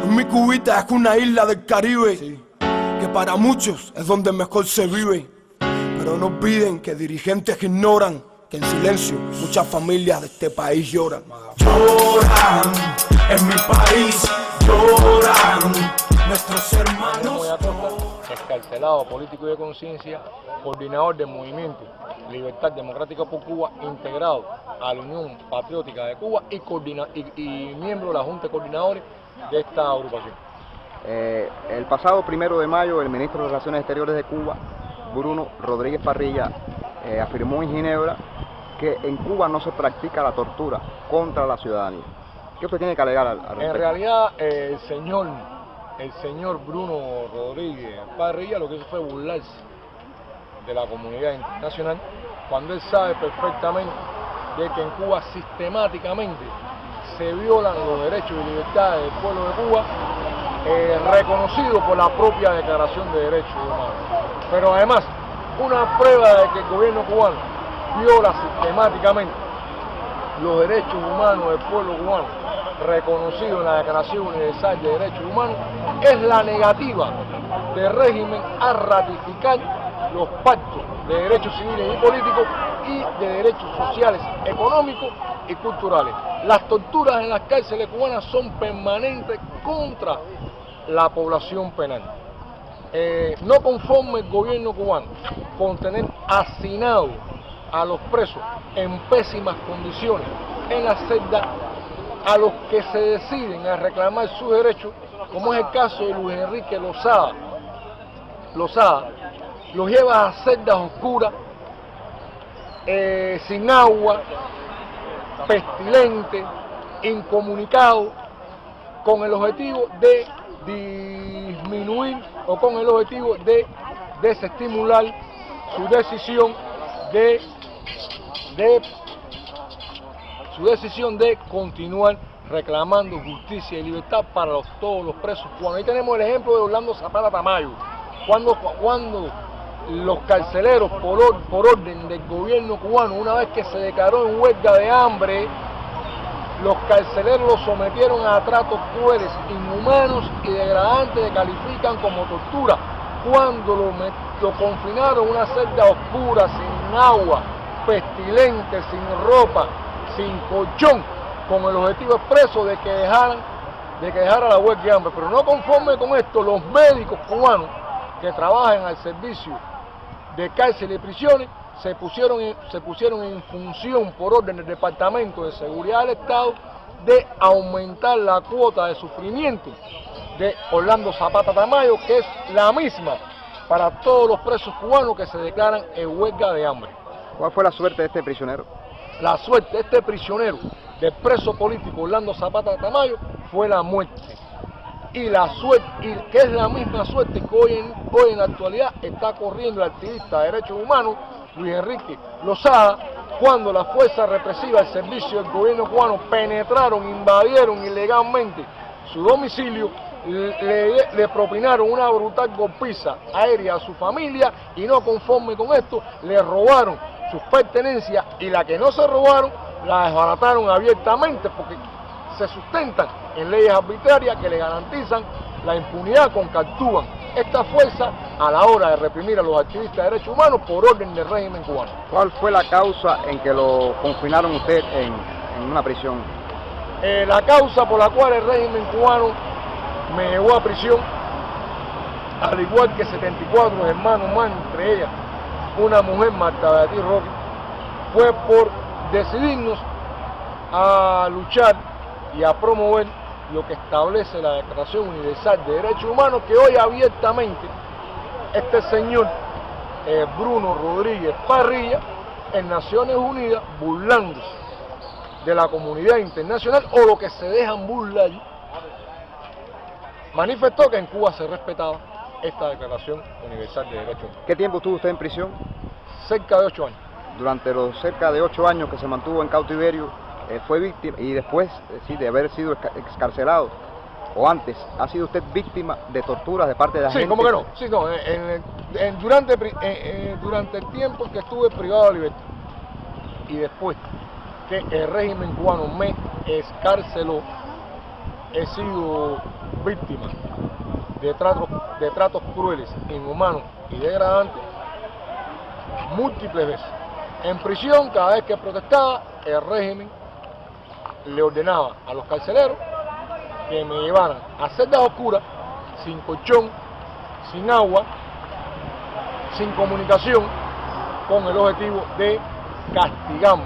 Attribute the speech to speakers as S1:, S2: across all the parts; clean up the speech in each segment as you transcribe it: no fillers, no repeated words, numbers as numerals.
S1: Mi Cubita es una isla del Caribe, sí, que para muchos es donde mejor se vive. Pero no olviden que dirigentes ignoran que en silencio muchas familias de este país lloran. Lloran en mi país, lloran nuestros hermanos.
S2: Excarcelado, político y de conciencia, coordinador del movimiento Libertad Democrática por Cuba, integrado a la Unión Patriótica de Cuba y miembro de la Junta de Coordinadores de esta agrupación.
S3: El pasado 1 de mayo, el ministro de Relaciones Exteriores de Cuba, Bruno Rodríguez Parrilla, afirmó en Ginebra que en Cuba no se practica la tortura contra la ciudadanía. ¿Qué usted tiene que alegar al respecto?
S2: En realidad, el señor Bruno Rodríguez Parrilla lo que hizo fue burlarse de la comunidad internacional cuando él sabe perfectamente de que en Cuba sistemáticamente se violan los derechos y libertades del pueblo de Cuba, reconocidos por la propia Declaración de Derechos Humanos. Pero además, una prueba de que el gobierno cubano viola sistemáticamente los derechos humanos del pueblo cubano, reconocido en la Declaración Universal de Derechos Humanos, es la negativa del régimen a ratificar los pactos de derechos civiles y políticos y de derechos sociales, económicos y culturales. Las torturas en las cárceles cubanas son permanentes contra la población penal. No conforme el gobierno cubano con tener hacinado a los presos en pésimas condiciones en la celda, a los que se deciden a reclamar sus derechos, como es el caso de Luis Enrique Lozada, los lleva a celdas oscuras, sin agua, pestilentes, incomunicados, con el objetivo de disminuir o con el objetivo de desestimular su decisión de continuar reclamando justicia y libertad para todos los presos cubanos. Ahí tenemos el ejemplo de Orlando Zapata Tamayo, cuando los carceleros, por orden del gobierno cubano, una vez que se declaró en huelga de hambre, los carceleros los sometieron a tratos crueles, inhumanos y degradantes que califican como tortura, cuando lo confinaron a una celda oscura, sin agua, pestilente, sin ropa, sin colchón, con el objetivo expreso de que dejara la huelga de hambre. Pero no conforme con esto, los médicos cubanos que trabajan al servicio de cárceles y prisiones se pusieron en función, por orden del Departamento de Seguridad del Estado, de aumentar la cuota de sufrimiento de Orlando Zapata Tamayo, que es la misma para todos los presos cubanos que se declaran en huelga de hambre.
S3: ¿Cuál fue la suerte de este prisionero?
S2: La suerte de este prisionero, del preso político Orlando Zapata Tamayo, fue la muerte. Y que es la misma suerte que hoy en la actualidad está corriendo el activista de derechos humanos Luis Enrique Lozada, cuando las fuerzas represivas al servicio del gobierno cubano penetraron, invadieron ilegalmente su domicilio, le propinaron una brutal golpiza aérea a su familia y no conforme con esto, le robaron sus pertenencias y la que no se robaron, la desbarataron abiertamente porque se sustentan en leyes arbitrarias que le garantizan la impunidad con que actúan estas fuerzas a la hora de reprimir a los activistas de derechos humanos por orden del régimen cubano.
S3: ¿Cuál fue la causa en que lo confinaron usted en una prisión?
S2: La causa por la cual el régimen cubano me llevó a prisión, al igual que 74 hermanos más, entre ellas una mujer, Marta Beatriz Roque, fue por decidirnos a luchar y a promover lo que establece la Declaración Universal de Derechos Humanos, que hoy abiertamente este señor Bruno Rodríguez Parrilla, en Naciones Unidas, burlándose de la comunidad internacional, o lo que se dejan burlar, manifestó que en Cuba se respetaba esta Declaración Universal de Derechos Humanos.
S3: ¿Qué tiempo estuvo usted en prisión?
S2: Cerca de 8 años.
S3: Durante los cerca de 8 años que se mantuvo en cautiverio, fue víctima, y después de haber sido excarcelado, o antes, ¿ha sido usted víctima de torturas de parte de la gente?
S2: Sí, ¿cómo que no? Sí, no, durante el tiempo que estuve privado de libertad y después que el régimen cubano me excarceló, he sido víctima de tratos crueles, inhumanos y degradantes múltiples veces. En prisión, cada vez que protestaba, el régimen le ordenaba a los carceleros que me llevaran a celdas oscuras, sin colchón, sin agua, sin comunicación, con el objetivo de castigarme.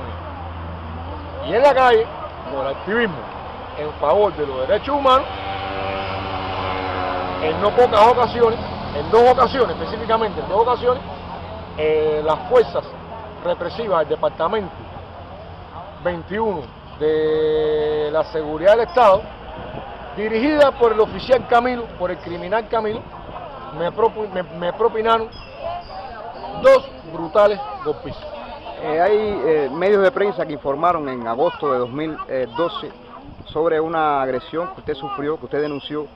S2: Y en la calle, por activismo en favor de los derechos humanos, en no pocas ocasiones, en 2 ocasiones, específicamente en 2 ocasiones, las fuerzas represivas del Departamento 21 de la Seguridad del Estado, dirigida por el oficial Camilo, por el criminal Camilo, me propinaron 2 brutales golpes.
S3: Hay medios de prensa que informaron en agosto de 2012 sobre una agresión que usted sufrió, que usted denunció,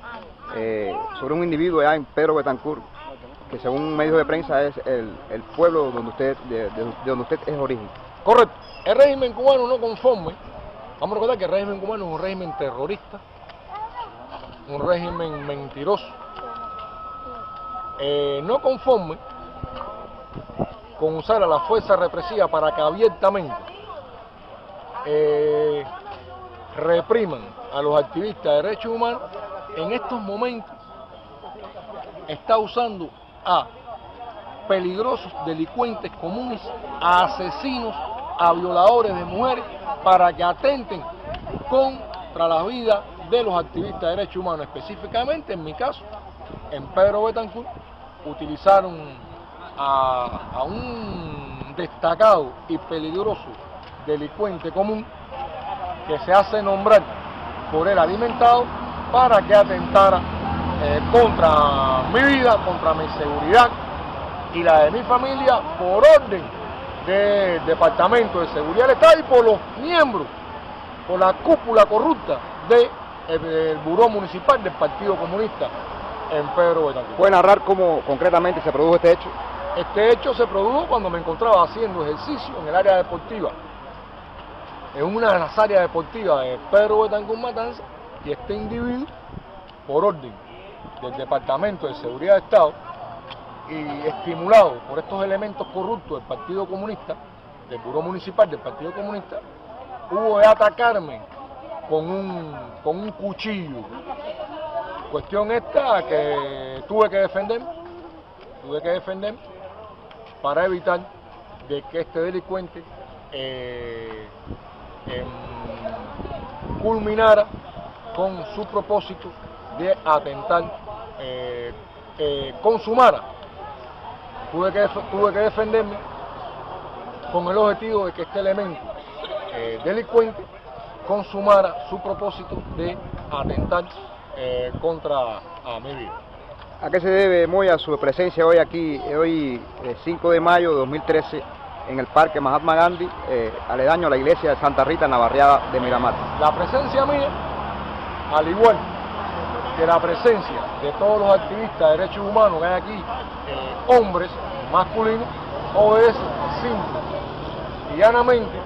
S3: sobre un individuo allá en Pedro Betancourt, que según medios de prensa es el pueblo donde usted, de donde usted es origen.
S2: Correcto. El régimen cubano no conforme, vamos a recordar que el régimen cubano es un régimen terrorista, un régimen mentiroso, no conforme con usar a la fuerza represiva para que abiertamente repriman a los activistas de derechos humanos. En estos momentos está usando a peligrosos delincuentes comunes, a asesinos, a violadores de mujeres, para que atenten contra la vida de los activistas de derechos humanos. Específicamente, en mi caso, en Pedro Betancourt, utilizaron a un destacado y peligroso delincuente común que se hace nombrar por él alimentado para que atentara contra mi vida, contra mi seguridad y la de mi familia, por orden del Departamento de Seguridad del Estado y por los miembros, por la cúpula corrupta del Buró Municipal del Partido Comunista en Pedro Betancourt.
S3: ¿Puede narrar cómo concretamente se produjo este hecho?
S2: Este hecho se produjo cuando me encontraba haciendo ejercicio en el área deportiva, en una de las áreas deportivas de Pedro Betancourt Matanza, y este individuo, por orden del Departamento de Seguridad del Estado y estimulado por estos elementos corruptos del Partido Comunista, del Buró Municipal del Partido Comunista, hubo de atacarme con un cuchillo. Cuestión esta que tuve que defenderme para evitar de que este delincuente culminara con su propósito de atentar, consumara. Tuve que defenderme con el objetivo de que este elemento delincuente consumara su propósito de atentar contra mi vida.
S3: ¿A qué se debe, Moya, su presencia hoy aquí, hoy 5 de mayo de 2013, en el Parque Mahatma Gandhi, aledaño a la iglesia de Santa Rita en la barriada de Miramar?
S2: La presencia mía, al igual que la presencia de todos los activistas de derechos humanos que hay aquí, hombres, masculinos, obedece simple y llanamente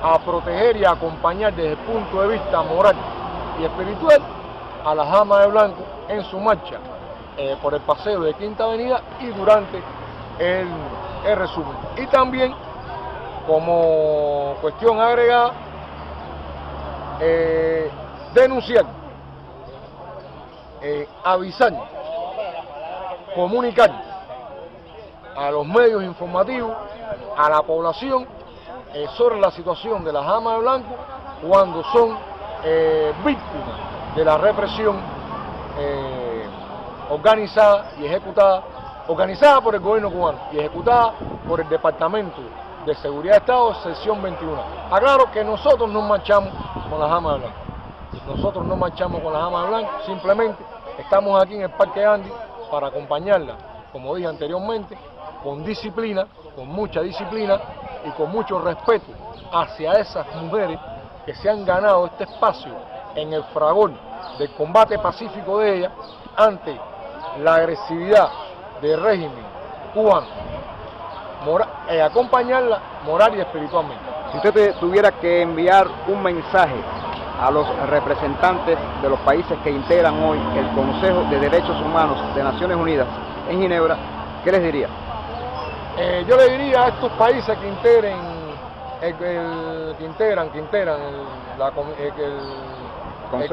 S2: a proteger y a acompañar desde el punto de vista moral y espiritual a las damas de blanco en su marcha por el paseo de Quinta Avenida y durante el resumen. Y también, como cuestión agregada, denunciar, avisar, comunicar a los medios informativos, a la población, sobre la situación de las damas de blanco cuando son víctimas de la represión organizada y ejecutada, organizada por el gobierno cubano y ejecutada por el Departamento de Seguridad de Estado, sección 21. Aclaro que nosotros no marchamos con las damas de blanco. Nosotros no marchamos con las damas de blanco, simplemente estamos aquí en el Parque Gandhi para acompañarla, como dije anteriormente, con disciplina, con mucha disciplina y con mucho respeto hacia esas mujeres que se han ganado este espacio en el fragor del combate pacífico de ellas ante la agresividad del régimen cubano, acompañarla moral y espiritualmente.
S3: Si usted tuviera que enviar un mensaje a los representantes de los países que integran hoy el Consejo de Derechos Humanos de Naciones Unidas en Ginebra, ¿qué les diría?
S2: Yo le diría a estos países que integran el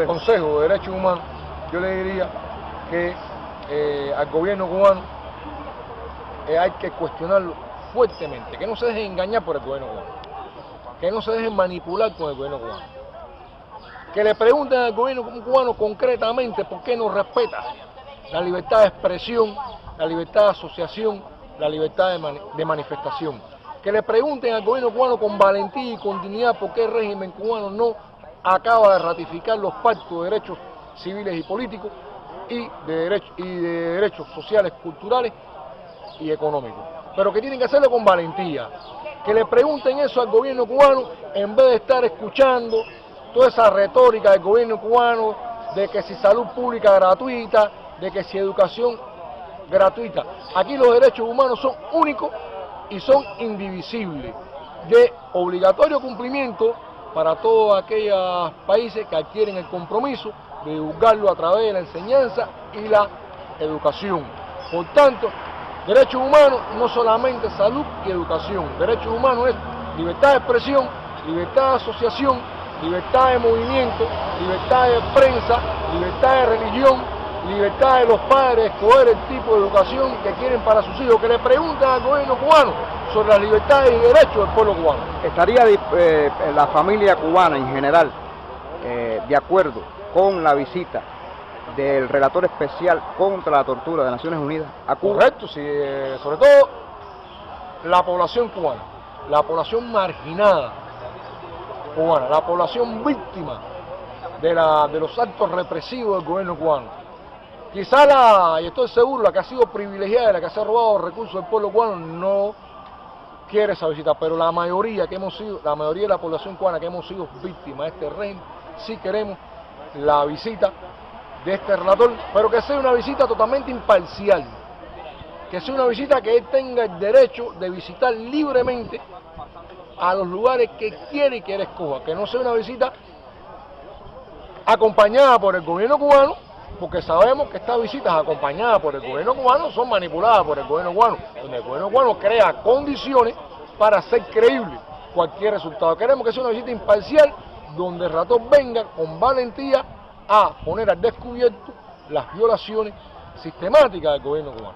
S2: Consejo de Derechos Humanos, yo le diría que al gobierno cubano hay que cuestionarlo fuertemente, que no se dejen engañar por el gobierno cubano, que no se dejen manipular con el gobierno cubano, que le pregunten al gobierno cubano concretamente por qué no respeta la libertad de expresión, la libertad de asociación, la libertad de manifestación, que le pregunten al gobierno cubano con valentía y con dignidad por qué el régimen cubano no acaba de ratificar los pactos de derechos civiles y políticos y de derechos sociales, culturales y económicos, pero que tienen que hacerlo con valentía, que le pregunten eso al gobierno cubano en vez de estar escuchando toda esa retórica del gobierno cubano de que si salud pública gratuita, de que si educación gratuita. Aquí los derechos humanos son únicos y son indivisibles, de obligatorio cumplimiento para todos aquellos países que adquieren el compromiso de divulgarlo a través de la enseñanza y la educación. Por tanto, derechos humanos no solamente salud y educación, derechos humanos es libertad de expresión, libertad de asociación, libertad de movimiento, libertad de prensa, libertad de religión, libertad de los padres de escoger el tipo de educación que quieren para sus hijos, que le pregunten al gobierno cubano sobre las libertades y derechos del pueblo cubano.
S3: ¿Estaría la familia cubana en general de acuerdo con la visita del relator especial contra la tortura de Naciones Unidas a Cuba?
S2: Correcto, sí, sobre todo la población cubana, la población marginada cubana, la población víctima de los actos represivos del gobierno cubano. Quizá y estoy seguro, la que ha sido privilegiada, la que se ha robado los recursos del pueblo cubano no quiere esa visita, pero la mayoría de la población cubana que hemos sido víctimas de este régimen, sí queremos la visita de este relator, pero que sea una visita totalmente imparcial, que sea una visita que él tenga el derecho de visitar libremente a los lugares que quiere y que él escoja, que no sea una visita acompañada por el gobierno cubano, porque sabemos que estas visitas acompañadas por el gobierno cubano son manipuladas por el gobierno cubano, donde el gobierno cubano crea condiciones para hacer creíble cualquier resultado. Queremos que sea una visita imparcial, donde el relator venga con valentía a poner al descubierto las violaciones sistemáticas del gobierno cubano.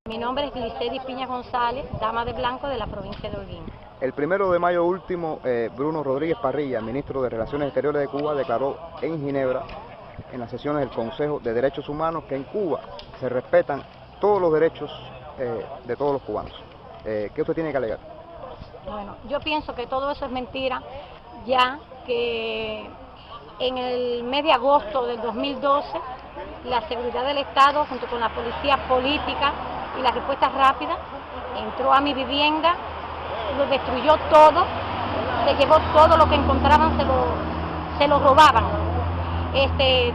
S4: Mi nombre es Glicedi Piña González, dama de blanco de la provincia de Holguín.
S3: El 1 de mayo último, Bruno Rodríguez Parrilla, ministro de Relaciones Exteriores de Cuba, declaró en Ginebra, en las sesiones del Consejo de Derechos Humanos, que en Cuba se respetan todos los derechos de todos los cubanos. ¿Qué usted tiene que alegar?
S4: Bueno, yo pienso que todo eso es mentira, ya que en el mes de agosto del 2012, la seguridad del Estado, junto con la policía política y la respuesta rápida, entró a mi vivienda, lo destruyó todo, se llevó todo lo que encontraban, se lo robaban.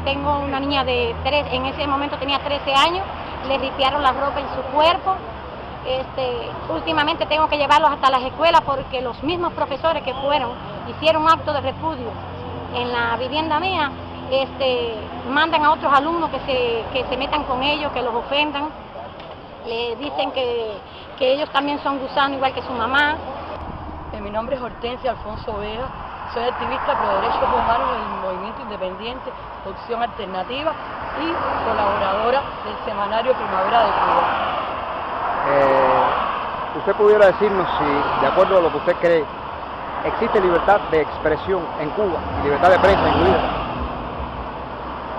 S4: Tengo una niña en ese momento tenía 13 años, le ripiaron la ropa en su cuerpo. Últimamente tengo que llevarlos hasta las escuelas porque los mismos profesores que hicieron acto de repudio en la vivienda mía, mandan a otros alumnos que se metan con ellos, que los ofendan, le dicen que ellos también son gusanos igual que su mamá.
S5: Mi nombre es Hortensia Alfonso Vega, soy activista pro derechos humanos del Movimiento Independiente Opción Alternativa y colaboradora del semanario Primavera de Cuba.
S3: ¿Usted pudiera decirnos si, de acuerdo a lo que usted cree, existe libertad de expresión en Cuba, libertad de prensa incluida?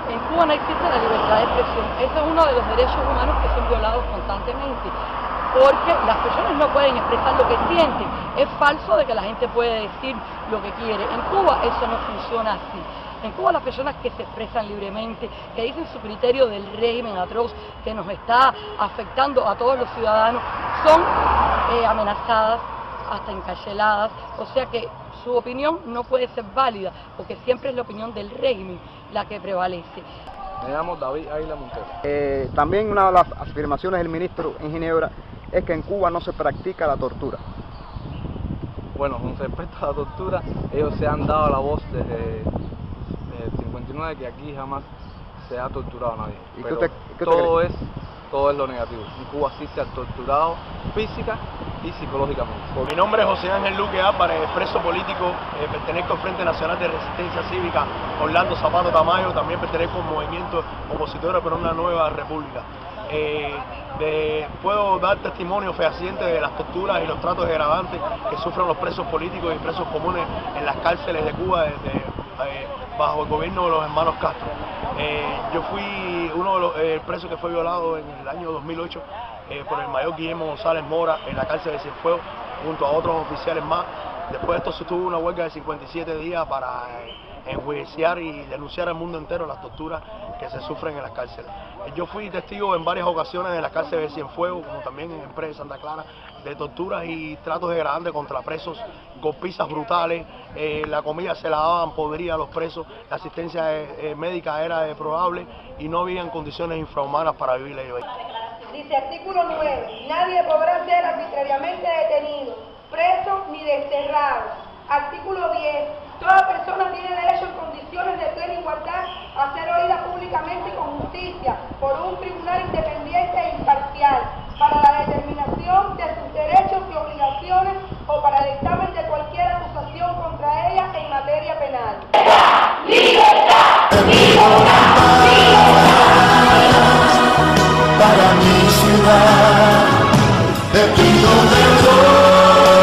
S5: En Cuba no existe la libertad de expresión. Ese es uno de los derechos humanos que son violados constantemente, porque las personas no pueden expresar lo que sienten. Es falso de que la gente puede decir lo que quiere. En Cuba eso no funciona así. En Cuba las personas que se expresan libremente, que dicen su criterio del régimen atroz que nos está afectando a todos los ciudadanos, son amenazadas, hasta encarceladas, o sea que su opinión no puede ser válida, porque siempre es la opinión del régimen la que prevalece.
S2: Me llamo David Águila Montero.
S3: También una de las afirmaciones del ministro en Ginebra es que en Cuba no se practica la tortura.
S6: Bueno, con respecto a la tortura, ellos se han dado la voz 99 que aquí jamás se ha torturado a nadie.
S3: ¿Y
S6: Pero
S3: qué usted cree?
S6: todo es lo negativo. En Cuba sí se ha torturado física y psicológicamente.
S7: Mi nombre es José Ángel Luque Álvarez, preso político, pertenezco al Frente Nacional de Resistencia Cívica Orlando Zapato Tamayo, también pertenezco al movimiento opositor por una nueva república. Puedo dar testimonio fehaciente de las torturas y los tratos degradantes que sufren los presos políticos y presos comunes en las cárceles de Cuba bajo el gobierno de los hermanos Castro. Yo fui uno de los presos que fue violado en el año 2008 por el mayor Guillermo González Mora en la cárcel de Cienfuegos, junto a otros oficiales más. Después de esto se tuvo una huelga de 57 días para enjuiciar y denunciar al mundo entero las torturas que se sufren en las cárceles. Yo fui testigo en varias ocasiones en la cárcel de Cienfuegos, como también en Empresa de Santa Clara, de torturas y tratos degradantes contra presos, golpizas brutales, la comida se la daban podrida a los presos, la asistencia médica era deplorable y no habían condiciones infrahumanas para vivir ahí.
S8: Dice artículo 9, nadie podrá ser arbitrariamente detenido, preso ni desterrado. Artículo 10, toda persona tiene derecho en condiciones de plena igualdad a ser oída públicamente con justicia por un tribunal independiente e imparcial para la determinación de sus derechos y obligaciones o para el dictamen de cualquier acusación contra ella en materia penal. ¡Libertad!
S9: Para mi ciudad, te pido perdón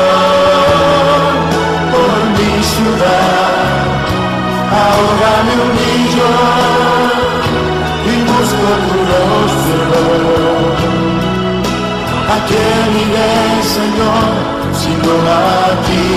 S9: por mi ciudad. Ahora me humillo y busco tu rostro. ¿A quién iré, Señor, sino a ti?